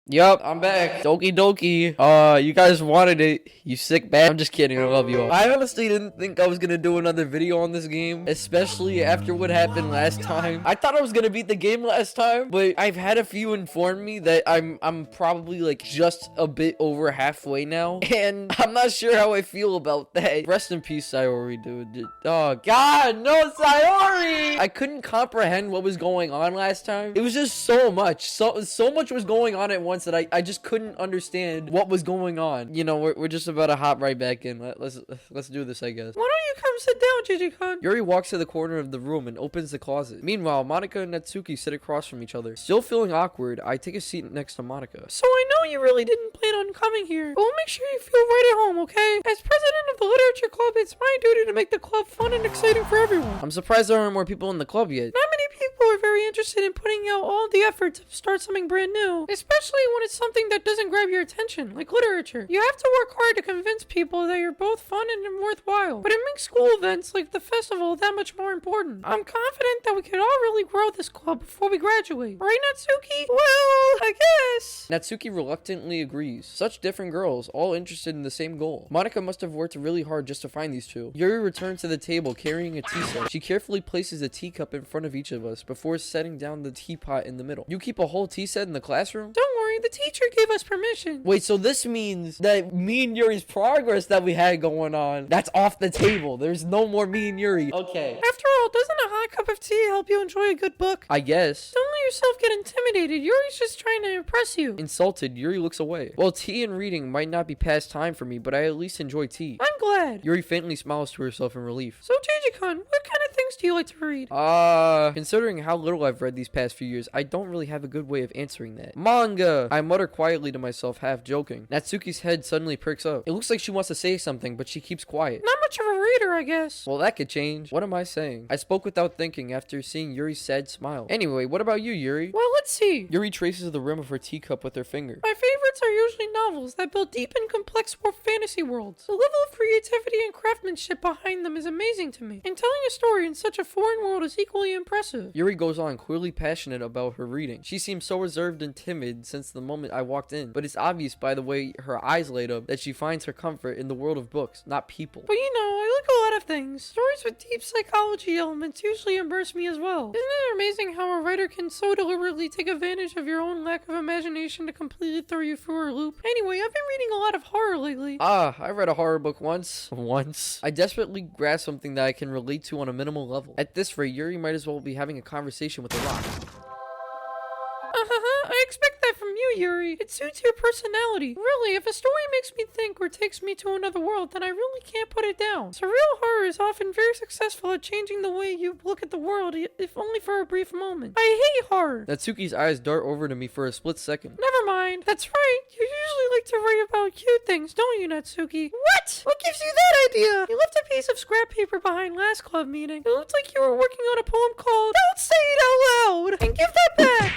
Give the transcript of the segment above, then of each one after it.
Yup, I'm back. Doki doki. You guys wanted it. You sick bad. I'm just kidding. I love you all. I honestly didn't think I was gonna do another video on this game, especially after what happened last time. I thought I was gonna beat the game last time, but I've had a few inform me that I'm probably like just a bit over halfway now, and I'm not sure how I feel about that. Rest in peace, Sayori, dude. Oh God, no, Sayori! I couldn't comprehend what was going on last time. It was just so much. So much was going on at once that I just couldn't understand what was going on. You know, we're just about to hop right back in. Let's do this, I guess. Why don't you come sit down, Gigi-kun? Yuri walks to the corner of the room and opens the closet. Meanwhile, Monica and Natsuki sit across from each other. Still feeling awkward, I take a seat next to Monica. So I know you really didn't plan on coming here, but we'll make sure you feel right at home, okay? As president of the literature club, it's my duty to make the club fun and exciting for everyone. I'm surprised there aren't more people in the club yet. Not many people are very interested in putting out all the effort to start something brand new, especially when it's something that doesn't grab your attention, like literature. You have to work hard to convince people that you're both fun and worthwhile, but it makes school events like the festival that much more important. I'm confident that we could all really grow this club before we graduate. Right, Natsuki? Well, I guess. Natsuki reluctantly agrees. Such different girls, all interested in the same goal. Monica must have worked really hard just to find these two. Yuri returns to the table carrying a tea set. She carefully places a teacup in front of each of us before setting down the teapot in the middle. You keep a whole tea set in the classroom? Don't worry, the teacher gave us permission. Wait, so this means that me and Yuri's progress that we had going on, that's off the table. There's no more me and Yuri. Okay. After all, doesn't a hot cup of tea help you enjoy a good book? I guess. Don't let yourself get intimidated. Yuri's just trying to impress you. Insulted, Yuri looks away. Well, tea and reading might not be past time for me, but I at least enjoy tea. I'm glad. Yuri faintly smiles to herself in relief. So, Gigi-kun, what kind of things do you like to read? Considering how little I've read these past few years, I don't really have a good way of answering that. Manga! I mutter quietly to myself, half joking. Natsuki's head suddenly perks up. It looks like she wants to say something, but she keeps quiet. Not much of a reader, I guess. Well, that could change. What am I saying? I spoke without thinking after seeing Yuri's sad smile. Anyway, what about you, Yuri? Well, let's see. Yuri traces the rim of her teacup with her finger. My favorites are usually novels that build deep and complex fantasy worlds. The level of creativity and craftsmanship behind them is amazing to me, and telling a story in such a foreign world is equally impressive. Yuri goes on, clearly passionate about her reading. She seems so reserved and timid since the moment I walked in, but it's obvious by the way her eyes light up that she finds her comfort in the world of books, not people. But you know, I like a lot of things. Stories with deep psychology elements usually immerse me as well. Isn't it amazing how a writer can so deliberately take advantage of your own lack of imagination to completely throw you through a loop? Anyway, I've been reading a lot of horror lately. I read a horror book once. I desperately grasp something that I can relate to on a minimal level. At this rate, Yuri might as well be having a conversation with a rock. I expect that from you, Yuri. It suits your personality. Really, if a story makes me think or takes me to another world, then I really can't put it down. Surreal horror is often very successful at changing the way you look at the world, if only for a brief moment. I hate horror. Natsuki's eyes dart over to me for a split second. Never mind. That's right. You usually like to write about cute things, don't you, Natsuki? What? What gives you that idea? You left a piece of scrap paper behind last club meeting. It looked like you were working on a poem called Don't Say It Out Loud! And give that back!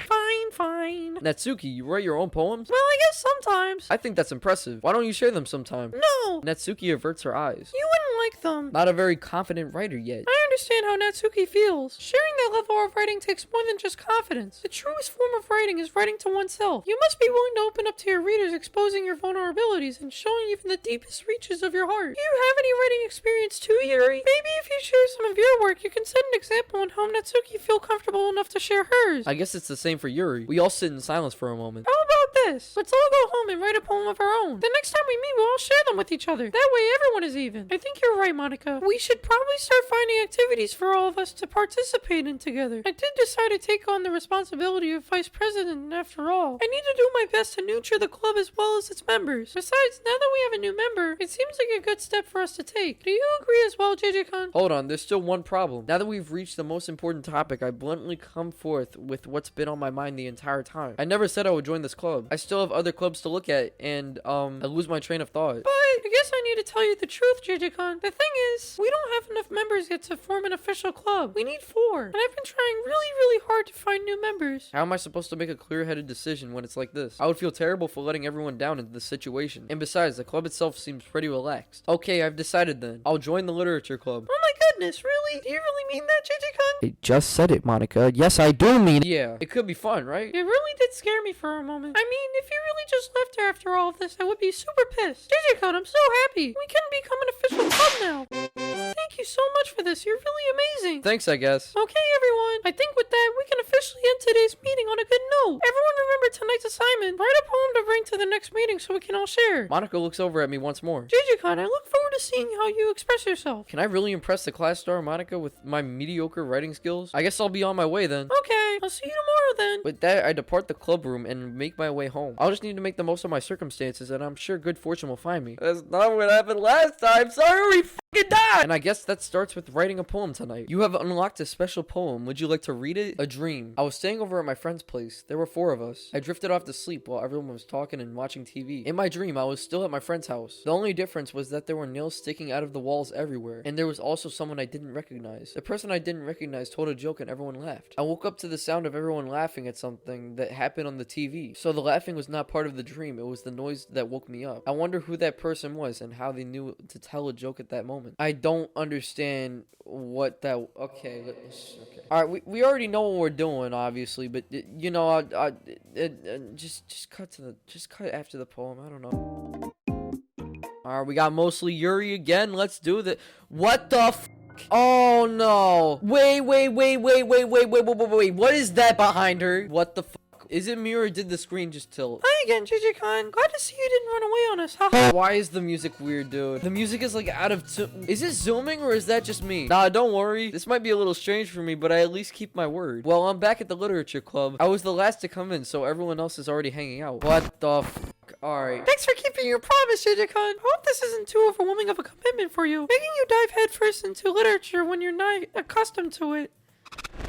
Fine. Natsuki, you write your own poems? Well, I guess sometimes. I think that's impressive. Why don't you share them sometime? No! Natsuki averts her eyes. You wouldn't like them. Not a very confident writer yet. I understand how Natsuki feels. Sharing that level of writing takes more than just confidence. The truest form of writing is writing to oneself. You must be willing to open up to your readers, exposing your vulnerabilities and showing even the deepest reaches of your heart. Do you have any writing experience too, Yuri? Maybe if you share some of your work, you can set an example on how Natsuki feel comfortable enough to share hers. I guess it's the same for Yuri. We all sit in silence for a moment. How about this? Let's all go home and write a poem of our own. The next time we meet, we'll all share them with each other. That way everyone is even. I think you're right, Monica. We should probably start finding activities for all of us to participate in together. I did decide to take on the responsibility of vice president after all. I need to do my best to nurture the club as well as its members. Besides, now that we have a new member, it seems like a good step for us to take. Do you agree as well, Gigi-kun? Hold on, there's still one problem. Now that we've reached the most important topic, I bluntly come forth with what's been on my mind the entire time. I never said I would join this club. I still have other clubs to look at, and I lose my train of thought. But I guess I need to tell you the truth, Gigi-kun. The thing is, we don't have enough members yet to form an official club. We need 4. And I've been trying really hard to find new members. How am I supposed to make a clear-headed decision when it's like this? I would feel terrible for letting everyone down in this situation. And besides, the club itself seems pretty relaxed. Okay, I've decided then. I'll join the literature club. Oh my goodness, really? Do you really mean that, JJ-kun? I just said it, Monica. Yes, I do mean it. Yeah, it could be fun, right? It really did scare me for a moment. I mean, if you really just left her after all of this, I would be super pissed. JJ-kun, I'm so happy. We can become an official club now. Thank you so much for this. You're really amazing. Thanks, I guess. Okay, everyone. I think with that, we can officially end today's meeting on a good note. Everyone remember tonight's assignment. Write a poem to bring to the next meeting so we can all share. Monica looks over at me once more. JJ-kun, I look forward to seeing how you express yourself. Can I really impress the class star, Monica, with my mediocre writing skills? I guess I'll be on my way then. Okay, I'll see you tomorrow then. With that, I depart the club room and make my way home. I'll just need to make the most of my circumstances, and I'm sure good fortune will find me. That's not what happened last time. Sorry, we fucking died! And I guess that starts with writing a poem tonight. You have unlocked a special poem. Would you like to read it? A dream. I was staying over at my friend's place. There were 4 of us. I drifted off to sleep while everyone was talking and watching TV. In my dream, I was still at my friend's house. The only difference was that there were nails sticking out of the walls everywhere, and there was also someone I didn't recognize. The person I didn't recognize told a joke and everyone laughed. I woke up to the sound of everyone laughing at something that happened on the TV. So the laughing was not part of the dream, it was the noise that woke me up. I wonder who that person was and how they knew to tell a joke at that moment. I don't understand what that... Okay. Alright, we already know what we're doing, obviously, but, you know, just cut after the poem. I don't know. Alright, we got mostly Yuri again. Let's do the... What the f... Oh, no. Wait. What is that behind her? What the f... Is it me or did the screen just tilt? Hi again, JJ-kun. Glad to see you didn't run away on us, haha. Why is the music weird, dude? The music is like out of is it zooming or is that just me? Nah, don't worry. This might be a little strange for me, but I at least keep my word. Well, I'm back at the literature club. I was the last to come in, so everyone else is already hanging out. What the f... Alright. Thanks for keeping your promise, JJ-kun. Hope this isn't too overwhelming of a commitment for you. Making you dive headfirst into literature when you're not accustomed to it.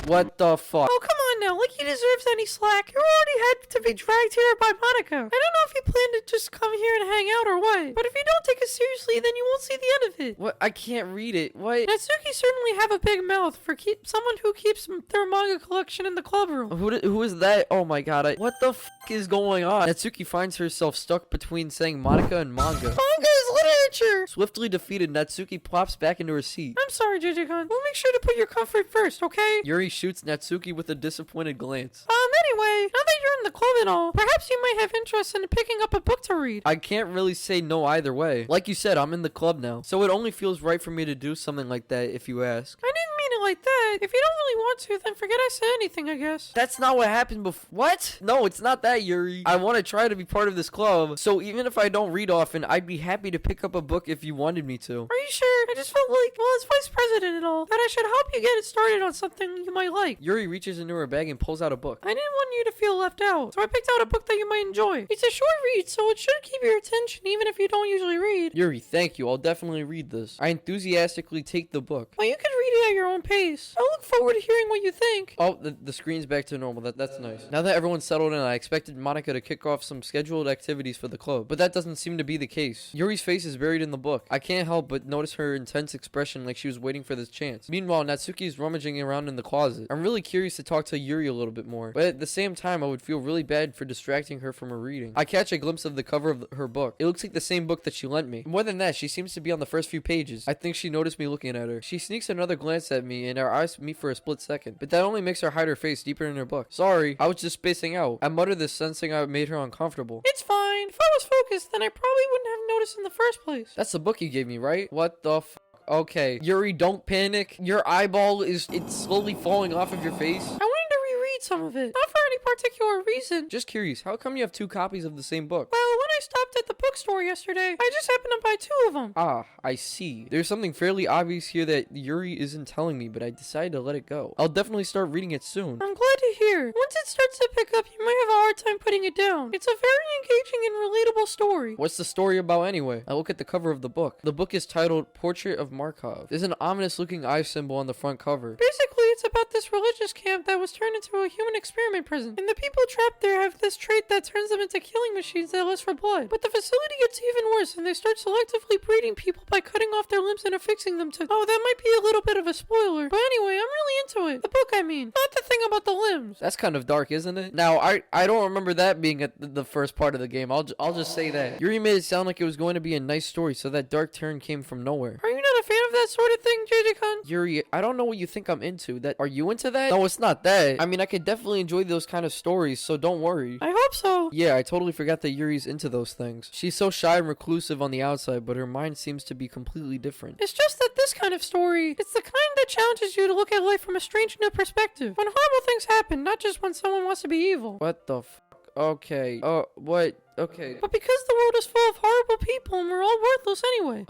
What the fuck? Oh, come on now. Like he deserves any slack. You already had to be dragged here by Monica. I don't know if you plan to just come here and hang out or what. But if you don't take it seriously, then you won't see the end of it. What? I can't read it. What? Natsuki certainly have a big mouth for someone who keeps their manga collection in the club room. Who is that? Oh my god. What the fuck is going on? Natsuki finds herself stuck between saying Monica and manga. Manga is literature. Swiftly defeated, Natsuki plops back into her seat. I'm sorry, JJ-kun. We'll make sure to put your comfort first, okay? Yuri shoots Natsuki with a disappointed glance. Anyway, now that you're in the club and all, perhaps you might have interest in picking up a book to read. I can't really say no either way. Like you said, I'm in the club now, so it only feels right for me to do something like that if you ask. I didn't mean it like that. If you don't really want to, then forget I said anything, I guess. That's not what happened before. What? No, it's not that, Yuri. I want to try to be part of this club, so even if I don't read often, I'd be happy to pick up a book if you wanted me to. Are you sure? I just felt like, well, as vice president and all, that I should help you get it started on something you might like. Yuri reaches into her bag and pulls out a book. I didn't want you to feel left out, so I picked out a book that you might enjoy. It's a short read, so it should keep your attention even if you don't usually read. Yuri, thank you. I'll definitely read this. I enthusiastically take the book. Well, you can read it at your own pace. I look forward to hearing what you think. Oh, the screen's back to normal. That's nice. Now that everyone's settled in, I expected Monica to kick off some scheduled activities for the club, but that doesn't seem to be the case. Yuri's face is buried in the book. I can't help but notice her intense expression like she was waiting for this chance. Meanwhile, Natsuki is rummaging around in the closet. I'm really curious to talk to Yuri a little bit more, but at the same time, I would feel really bad for distracting her from her reading. I catch a glimpse of the cover of her book. It looks like the same book that she lent me. More than that, she seems to be on the first few pages. I think she noticed me looking at her. She sneaks another glance at me and our eyes meet for a split second, but that only makes her hide her face deeper in her book. Sorry, I was just spacing out. I muttered this, sensing I made her uncomfortable. It's fine. If I was focused, then I probably wouldn't have noticed in the first place. That's the book you gave me, right? What the f... Okay, Yuri, don't panic. Your eyeball it's slowly falling off of your face. I wanted to reread some of it, not for any particular reason. Just curious, how come you have 2 copies of the same book? Well, when I stopped at the bookstore yesterday, I just happened to buy 2 of them. Ah, I see. There's something fairly obvious here that Yuri isn't telling me, but I decided to let it go. I'll definitely start reading it soon. I'm glad to hear. Once it starts to pick up, you might have a hard time putting it down. It's a very engaging and relatable story. What's the story about anyway? I look at the cover of the book. The book is titled Portrait of Markov. There's an ominous looking eye symbol on the front cover. Basically, it's about this religious camp that was turned into a human experiment prison. And the people trapped there have this trait that turns them into killing machines that lust for blood. But the facility gets even worse, and they start selectively breeding people by cutting off their limbs and affixing them to... Oh, that might be a little bit of a spoiler. But anyway, I'm really into it. The book, I mean. Not the thing about the limbs. That's kind of dark, isn't it? Now, I don't remember that being at the first part of the game. I'll just say that. Yuri made it sound like it was going to be a nice story, so that dark turn came from nowhere. Are you not a fan of of that sort of thing, JJ-kun? Yuri, I don't know what you think I'm into. Are you into that? No, it's not that. I mean, I could definitely enjoy those kind of stories, so don't worry. I hope so. Yeah, I totally forgot that Yuri's into those things. She's so shy and reclusive on the outside, but her mind seems to be completely different. It's just that this kind of story, it's the kind that challenges you to look at life from a strange new perspective. When horrible things happen, not just when someone wants to be evil. What the f? Okay. What? Okay. But because the world is full of horrible people and we're all worthless anyway.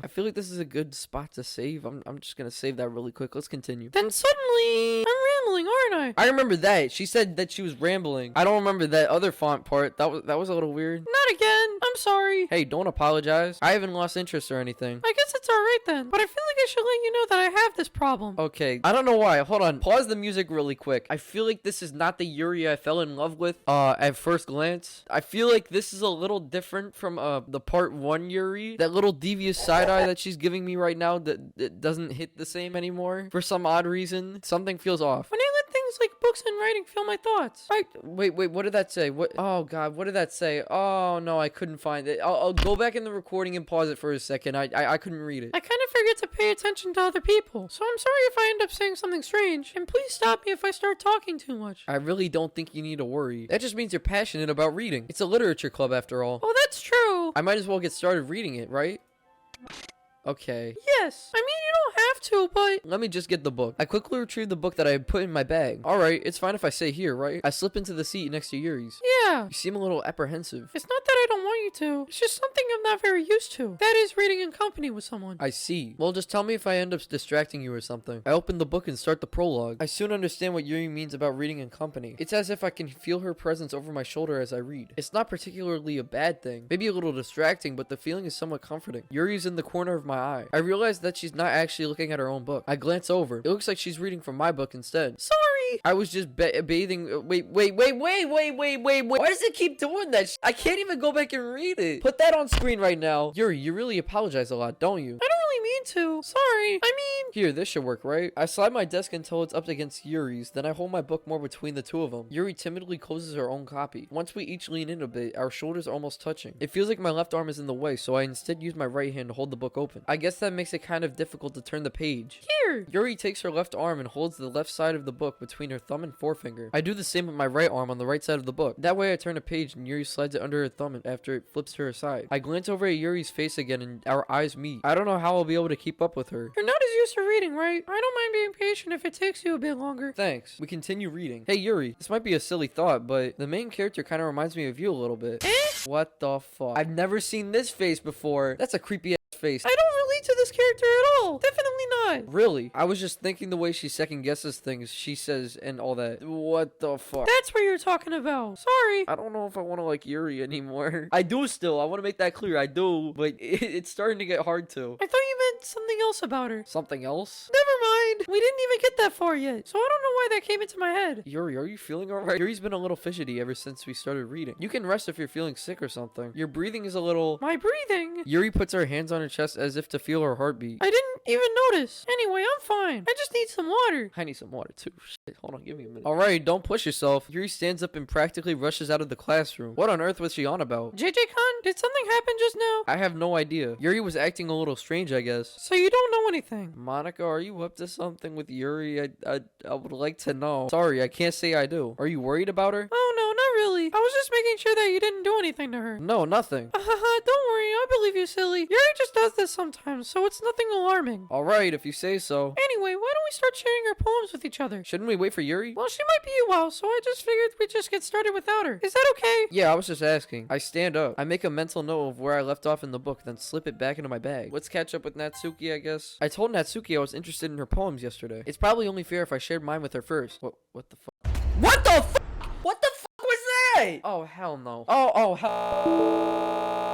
I feel like this is a good spot to save. I'm just gonna save that really quick. Let's continue. Then suddenly, I'm rambling, aren't I? I remember that. She said that she was rambling. I don't remember that other font part. That was a little weird. Not again. I'm sorry. Hey, don't apologize. I haven't lost interest or anything. I guess it's alright then. But I feel like I should let you know that I have this problem. Okay. I don't know why. Hold on. Pause the music really quick. I feel like this is not the Yuri I fell in love with at first glance. I feel like this is a little different from the part 1 Yuri. That little devious side eye that she's giving me right now, that it doesn't hit the same anymore. For some odd reason, something feels off. When I let things like books and writing fill my thoughts. Wait, what did that say? What? Oh god, what did that say? Oh no, I couldn't find it. I'll go back in the recording and pause it for a second. I couldn't read it. I kind of forget to pay attention to other people, so I'm sorry if I end up saying something strange, and please stop me if I start talking too much. I really don't think you need to worry. That just means you're passionate about reading. It's a literature club after all. Oh, that's true. I might as well get started reading it, right? Okay. Yes. I mean, you don't have to, but... Let me just get the book. I quickly retrieve the book that I had put in my bag. Alright, it's fine if I stay here, right? I slip into the seat next to Yuri's. Yeah. You seem a little apprehensive. It's not that I don't want you to. It's just something I'm not very used to. That is reading in company with someone. I see. Well, just tell me if I end up distracting you or something. I open the book and start the prologue. I soon understand what Yuri means about reading in company. It's as if I can feel her presence over my shoulder as I read. It's not particularly a bad thing. Maybe a little distracting, but the feeling is somewhat comforting. Yuri's in the corner of my eye. I realize that she's not actually looking at her own book. I glance over. It looks like she's reading from my book instead. Sorry! I was just bathing. Wait. Why does it keep doing that? I can't even go back and read it. Put that on screen right now. Yuri, you really apologize a lot, don't you? I don't really mean to. Sorry. I mean... Here, this should work, right? I slide my desk until it's up against Yuri's, then I hold my book more between the two of them. Yuri timidly closes her own copy. Once we each lean in a bit, our shoulders are almost touching. It feels like my left arm is in the way, so I instead use my right hand to hold the book open. I guess that makes it kind of difficult to turn the page. Here! Yuri takes her left arm and holds the left side of the book between her thumb and forefinger. I do the same with my right arm on the right side of the book. That way I turn a page and Yuri slides it under her thumb after it flips to her side. I glance over at Yuri's face again and our eyes meet. I don't know how I'll be able to keep up with her. You're not as used to reading, right? I don't mind being patient if it takes you a bit longer. Thanks. We continue reading. Hey Yuri, this might be a silly thought, but the main character kind of reminds me of you a little bit. What the fuck? I've never seen this face before. That's a creepy ass face. I don't relate to this character at all. Definitely not. Really? I was just thinking the way she second guesses things she says and all that. What the fuck? That's what you're talking about. Sorry. I don't know if I want to like Yuri anymore. I do still. I want to make that clear. I do. But it's starting to get hard to. I thought you meant something else about her. Something else? Never mind. We didn't even get that far yet. So I don't know why that came into my head. Yuri, are you feeling alright? Yuri's been a little fidgety ever since we started reading. You can rest if you're feeling sick or something. Your breathing is a little... My breathing? Yuri puts her hands on her chest as if to feel her heartbeat. I didn't even notice. Anyway, I'm fine. I just need some water. I need some water too. Shit, hold on, give me a minute. Alright, don't push yourself. Yuri stands up and practically rushes out of the classroom. What on earth was she on about? JJ-kun, did something happen just now? I have no idea. Yuri was acting a little strange, I guess. So you don't know anything? Monica, are you up to something with Yuri? I would like to know. Sorry, I can't say I do. Are you worried about her? Oh no, not really. I was just making sure that you didn't do anything to her. No, nothing. Don't worry, I believe you, silly. Yuri just does this sometimes, so it's nothing alarming. Alright, if you say so. Anyway, why don't we start sharing our poems with each other? Shouldn't we wait for Yuri? Well, she might be a while, so I just figured we'd just get started without her. Is that okay? Yeah, I was just asking. I stand up. I make a mental note of where I left off in the book, then slip it back into my bag. Let's catch up with Natsuki, I guess. I told Natsuki I was interested in her poems yesterday. It's probably only fair if I shared mine with her first. What the fuck? What the fuck? What the fuck was that? Oh, hell no. Oh, hell.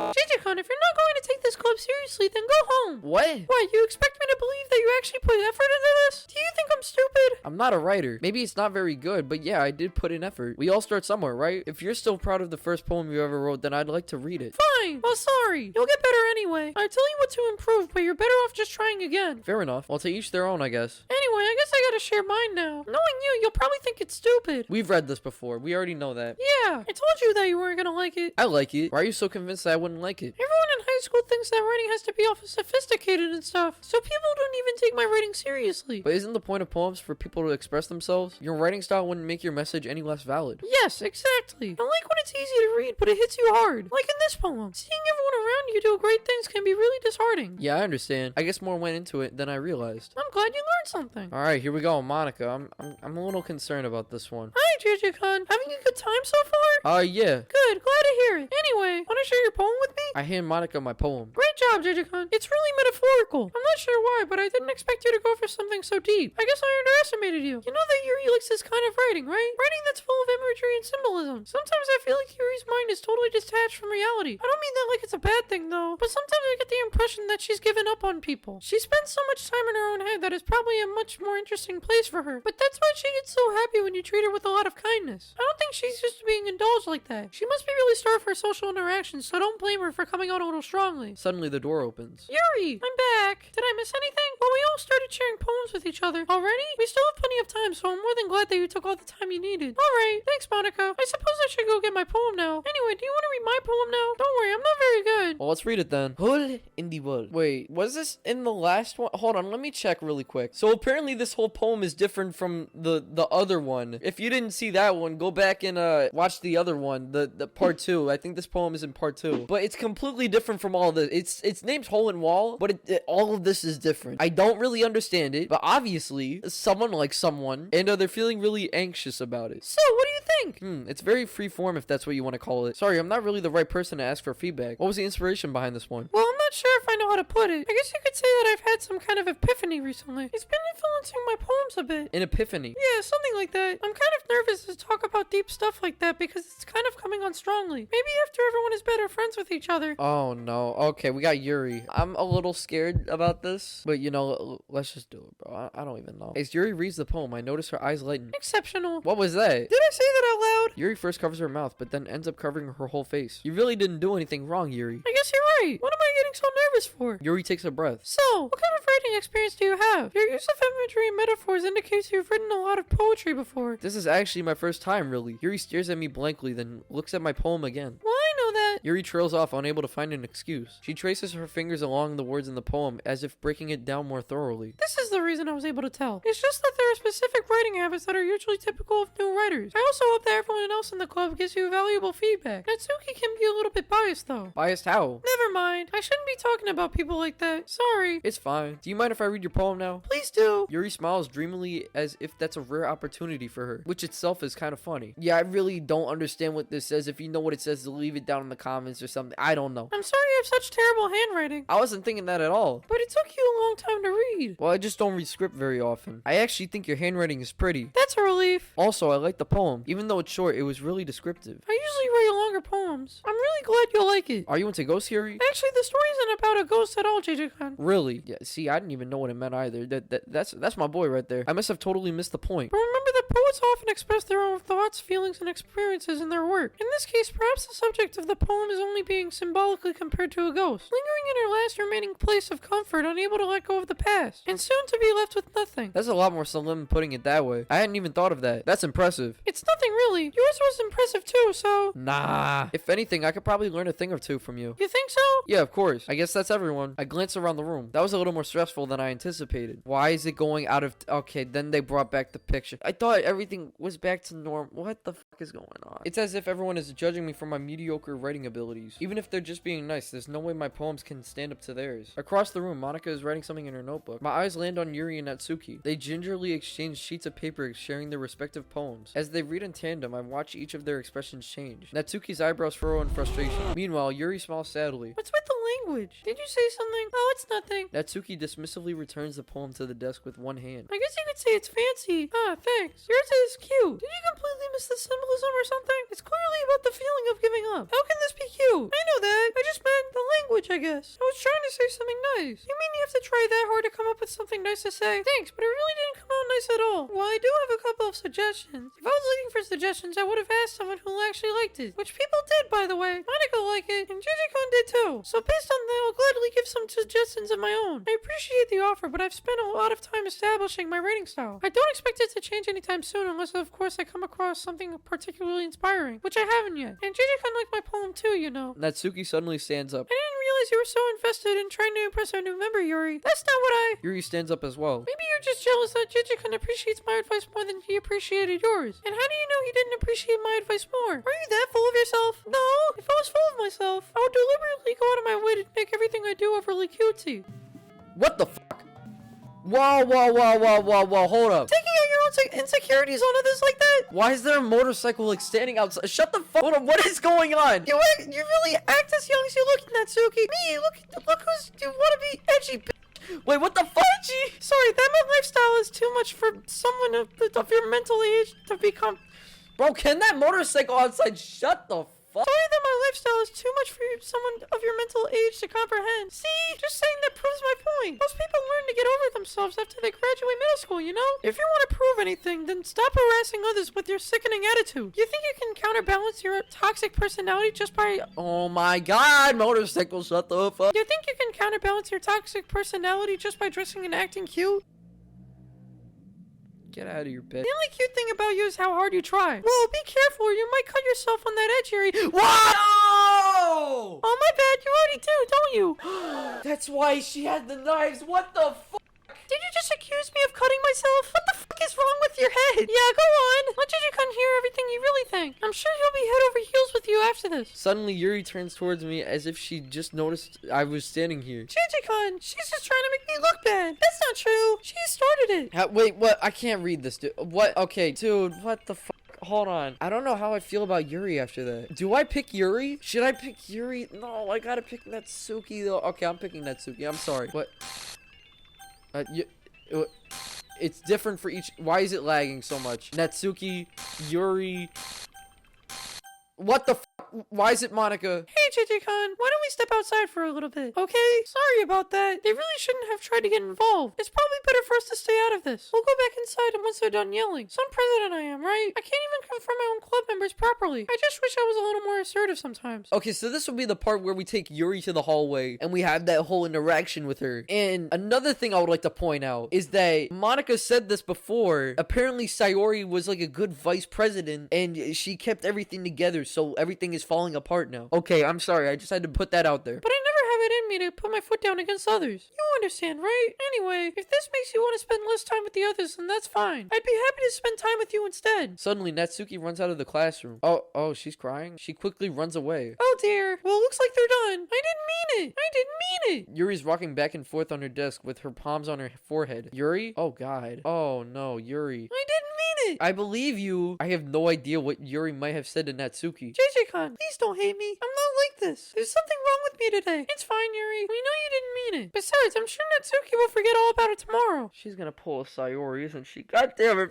JJ-kun, if you're not going to take this club seriously, then go home. What? What, you expect me to believe that you actually put effort into this? Do you think I'm stupid? I'm not a writer. Maybe it's not very good, but yeah, I did put in effort. We all start somewhere, right? If you're still proud of the first poem you ever wrote, then I'd like to read it. Fine. Well, sorry. You'll get better anyway. I tell you what to improve, but you're better off just trying again. Fair enough. Well, to each their own, I guess. Anyway, I guess I gotta share mine now. Knowing you, you'll probably think it's stupid. We've read this before. We already know that. Yeah, I told you that you weren't gonna like it. I like it. Why are you so convinced that I wouldn't like it? Everyone in high school thinks that writing has to be all sophisticated and stuff, so people don't even take my writing seriously. But isn't the point of poems for people to express themselves? Your writing style wouldn't make your message any less valid. Yes, exactly. I like when it's easy to read, but it hits you hard. Like in this poem. Seeing everyone around you do great things can be really disheartening. Yeah, I understand. I guess more went into it than I realized. I'm glad you learned something. Alright, here we go, Monica. I'm a little concerned about this one. Hi, JJ-kun. Having a good time so far? Yeah. Good, glad to hear it. Anyway, want to share your poem with me? I hand Monica my poem. Great job, JJ-kun. It's really metaphorical. I'm not sure why, but I didn't expect you to go for something so deep. I guess I underestimated you. You know that Yuri likes this kind of writing, right? Writing that's full of imagery and symbolism. Sometimes I feel like Yuri's mind is totally detached from reality. I don't mean that like it's a bad thing, though, but sometimes I get the impression that she's given up on people. She spends so much time in her own head that it's probably a much more interesting place for her. But that's why she gets so happy when you treat her with a lot of kindness. I don't think she's just being indulged like that. She must be really starved for social interactions, so don't blame her for coming out a little strongly. Suddenly the door opens. Yuri, I'm back. Did I miss anything? Well, we all started sharing poems with each other. Already? We still have plenty of time, so I'm more than glad that you took all the time you needed. Alright, thanks, Monica. I suppose I should go get my poem now. Anyway, do you want to read my poem now? Don't worry, I'm not very good. Well, let's read it then. Hole in the world. Wait, was this in the last one? Hold on, let me check really quick. So apparently this whole poem is different from the other one. If you didn't see that one, go back and watch the other one, the part 2. I think this poem is in part 2. But it's completely different from all of this. It's named Hole in Wall, but all of this is different. I don't really understand it, but obviously someone likes someone, and they're feeling really anxious about it. So, what do you think? It's very free form if that's what you want to call it. Sorry, I'm not really the right person to ask for feedback. What was the inspiration behind this one? Well, I'm not sure if I know how to put it. I guess you could say that I've had some kind of epiphany recently. It's been influencing my poems a bit. An epiphany? Yeah, something like that. I'm kind of nervous to talk about deep stuff like that because it's kind of coming on strongly. Maybe after everyone is better friends with each other. Oh no. Okay, we got Yuri. I'm a little scared about this, but you know, let's just do it, bro. I don't even know. As Yuri reads the poem, I notice her eyes lighten. Exceptional. What was that? Did I say that out loud? Yuri first covers her mouth, but then ends up covering her whole face. You really didn't do anything wrong, Yuri. I guess you're right. What am I getting so nervous for? Yuri takes a breath. So, what kind of writing experience do you have? Your use of imagery and metaphors indicates you've written a lot of poetry before. This is actually my first time, really. Yuri stares at me blankly, then looks at my poem again. Well, I know that. Yuri trails off, unable to find an excuse. She traces her fingers along the words in the poem, as if breaking it down more thoroughly. This is the reason I was able to tell. It's just that there are specific writing habits that are usually typical of new writers. I also hope that everyone else in the club gives you valuable feedback. Natsuki can be a little bit biased, though. Biased how? Never mind. I shouldn't be talking about people like that. Sorry. It's fine. Do you mind if I read your poem now? Please do. Yuri smiles dreamily as if that's a rare opportunity for her, which itself is kind of funny. Yeah, I really don't understand what this says. If you know what it says, leave it down in the comments or something. I don't know. I'm sorry you have such terrible handwriting. I wasn't thinking that at all. But it took you a long time to read. Well, I just don't read script very often. I actually think your handwriting is pretty. That's a relief. Also, I like the poem. Even though it's short, it was really descriptive. I usually write longer poems. I'm really glad you'll like it. Are you into ghost Yuri? Actually, the story isn't about a ghost at all, JJ-kun. Really? Yeah, see, I didn't even know what it meant either. That's my boy right there. I must have totally missed the point. But remember that poets often express their own thoughts, feelings, and experiences in their work. In this case, perhaps the subject of the poem is only being symbolically compared to a ghost, lingering in her last remaining place of comfort, unable to let go of the past, and soon to be left with nothing. That's a lot more solemn putting it that way. I hadn't even thought of that. That's impressive. It's nothing really. Yours was impressive too, so... Nah. If anything, I could probably learn a thing or two from you. You think so? Yeah, of course. I guess that's everyone. I glanced around the room. That was a little more stressful than I anticipated. Why is it going out of... Okay, then they brought back the picture. I thought everything was back to normal. What the fuck is going on? It's as if everyone is judging me for my mediocre writing abilities. Even if they're just being nice, there's no way my poems can stand up to theirs. Across the room, Monica is writing something in her notebook. My eyes land on Yuri and Natsuki. They gingerly exchange sheets of paper sharing their respective poems. As they read in tandem, I watch each of their expressions change. Natsuki's eyebrows furrow in frustration. Meanwhile, Yuri smiles sadly. What's with the language? Did you say something? Oh, it's nothing. Natsuki dismissively returns the poem to the desk with one hand. I guess you could say it's fancy. Ah, thanks. Yours is cute. Did you completely miss the symbolism or something? It's clearly about the feeling of giving up. How can this be cute? I know that. I just meant the language language, I guess. I was trying to say something nice. You mean you have to try that hard to come up with something nice to say? Thanks, but it really didn't come out nice at all. Well, I do have a couple of suggestions. If I was looking for suggestions, I would have asked someone who actually liked it. Which people did, by the way. Monica liked it, and Gigi-kun did too. So based on that, I'll gladly give some suggestions of my own. I appreciate the offer, but I've spent a lot of time establishing my writing style. I don't expect it to change anytime soon, unless of course I come across something particularly inspiring, which I haven't yet. And Gigi-kun liked my poem too, you know. Natsuki suddenly stands up. I didn't realize you were so invested in trying to impress our new member, Yuri. That's not what I... Yuri stands up as well. Maybe you're just jealous that Gigi-kun appreciates my advice more than he appreciated yours. And how do you know he didn't appreciate my advice more? Are you that full of yourself? No. If I was full of myself, I would deliberately go out of my way to make everything I do overly cutesy. What the fuck? Whoa, hold up. Taking out your own insecurities on others like that? Why is there a motorcycle like standing outside? Shut the fuck up. What is going on? You really act as young as you look, Natsuki. Me, look who's, you wanna be edgy, bitch. Wait, what the fuck? Sorry, that my lifestyle is too much for someone of your mental age to become. Bro, can that motorcycle outside shut the fuck? Sorry that my lifestyle is too much for someone of your mental age to comprehend. See? Just saying that proves my point. Most people learn to get over themselves after they graduate middle school, you know? If you want to prove anything, then stop harassing others with your sickening attitude. You think you can counterbalance your toxic personality just by... Oh my god, motorcycle, shut the fuck. You think you can counterbalance your toxic personality just by dressing and acting cute? Get out of your bed. The only cute thing about you is how hard you try. Well, be careful or you might cut yourself on that edge, Yuri. What? Oh, my bad. You already do, don't you? That's why she had the knives. What the fuck? Did you just accuse me of cutting myself? What the fuck is wrong with your head? Yeah, go on. Let Gigi-kun hear everything you really think. I'm sure he'll be head over heels with you after this. Suddenly, Yuri turns towards me as if she just noticed I was standing here. Gigi-kun, she's just trying to make me look bad. That's not true. She started it. Wait, what? I can't read this, dude. What? Okay, dude, what the fuck? Hold on. I don't know how I feel about Yuri after that. Do I pick Yuri? Should I pick Yuri? No, I gotta pick Natsuki, though. Okay, I'm picking Natsuki. I'm sorry. What? It's different for each. Why is it lagging so much? Natsuki, Yuri. What the f? Why is it Monica? Hey, Gigi-kun, why don't we step outside for a little bit, okay? Sorry about that. They really shouldn't have tried to get involved. It's probably better for us to stay out of this. We'll go back inside and once they're done yelling. Some president I am, right? I can't even confront my own club members properly. I just wish I was a little more assertive sometimes. Okay, so this will be the part where we take Yuri to the hallway and we have that whole interaction with her. And another thing I would like to point out is that Monica said this before. Apparently, Sayori was like a good vice president and she kept everything together, so everything is falling apart now. Okay, I'm sorry. I just had to put that out there. But I never have it in me to put my foot down against others. You understand, right? Anyway, if this makes you want to spend less time with the others, then that's fine. I'd be happy to spend time with you instead. Suddenly, Natsuki runs out of the classroom. Oh, she's crying? She quickly runs away. Oh dear. Well, it looks like they're done. I didn't mean it. Yuri's rocking back and forth on her desk with her palms on her forehead. Yuri? Oh god. Oh no, Yuri. I didn't mean it. I believe you. I have no idea what Yuri might have said to Natsuki. Gigi-kun, please don't hate me. I'm not like this. There's something wrong with me today. It's fine, Yuri. We know you didn't mean it. Besides, I'm sure Natsuki will forget all about it tomorrow. She's gonna pull a Sayori, isn't she? God damn it.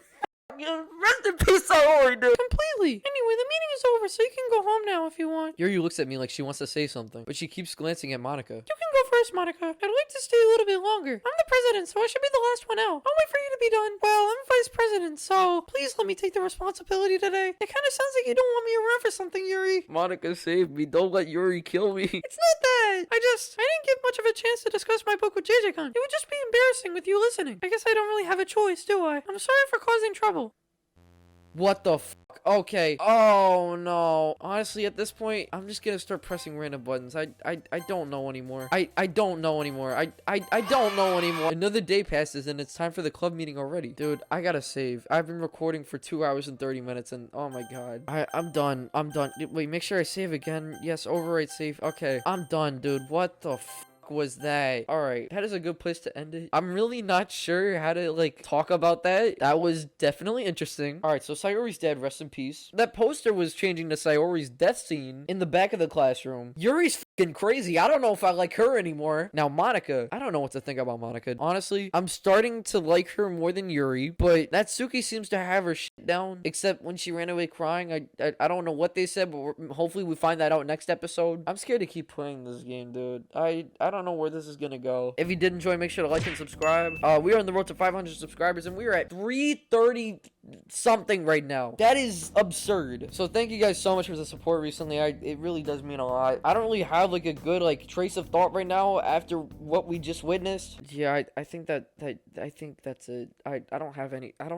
Rest in peace, Sayori, dude. Completely. Anyway, the meeting is over, so you can go home now if you want. Yuri looks at me like she wants to say something, but she keeps glancing at Monica. You can go first, Monica. I'd like to stay a little bit longer. I'm the president, so I should be the last one out. I'll wait for you to be done. Well, I'm vice president, so please let me take the responsibility today. It kind of sounds like you don't want me around for something, Yuri. Monica, save me. Don't let Yuri kill me. It's not that. I didn't get much of a chance to discuss my book with Gigi-kun. It would just be embarrassing with you listening. I guess I don't really have a choice, do I? I'm sorry for causing trouble. What the fuck? Okay. Oh no. Honestly, at this point, I'm just gonna start pressing random buttons. I don't know anymore. I don't know anymore. I don't know anymore. Another day passes and it's time for the club meeting already. Dude, I gotta save. I've been recording for 2 hours and 30 minutes and oh my god. I'm done. I'm done. Wait, make sure I save again. Yes, overwrite save. Okay. I'm done, dude. What the fuck was that? All right, that is a good place to end it. I'm really not sure how to like talk about that. That was definitely interesting. All right, so Sayori's dead, rest in peace. That poster was changing to Sayori's death scene in the back of the classroom. Yuri's fucking crazy. I don't know if I like her anymore. Now, Monica. I don't know what to think about Monica. Honestly, I'm starting to like her more than Yuri, but Natsuki seems to have her shit down, except when she ran away crying. I don't know what they said, but hopefully we find that out next episode. I'm scared to keep playing this game, dude. I don't know where this is gonna go. If you did enjoy, make sure to like and subscribe. We are on the road to 500 subscribers, and we are at 330 something right now. That is absurd. So thank you guys so much for the support recently. It really does mean a lot. I don't really have like a good like trace of thought right now after what we just witnessed. Yeah, I think I think that's it. I don't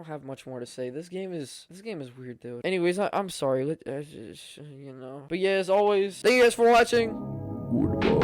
have much more to say. This game is weird, dude. Anyways, I'm sorry. You know. But yeah, as always, thank you guys for watching. Goodbye.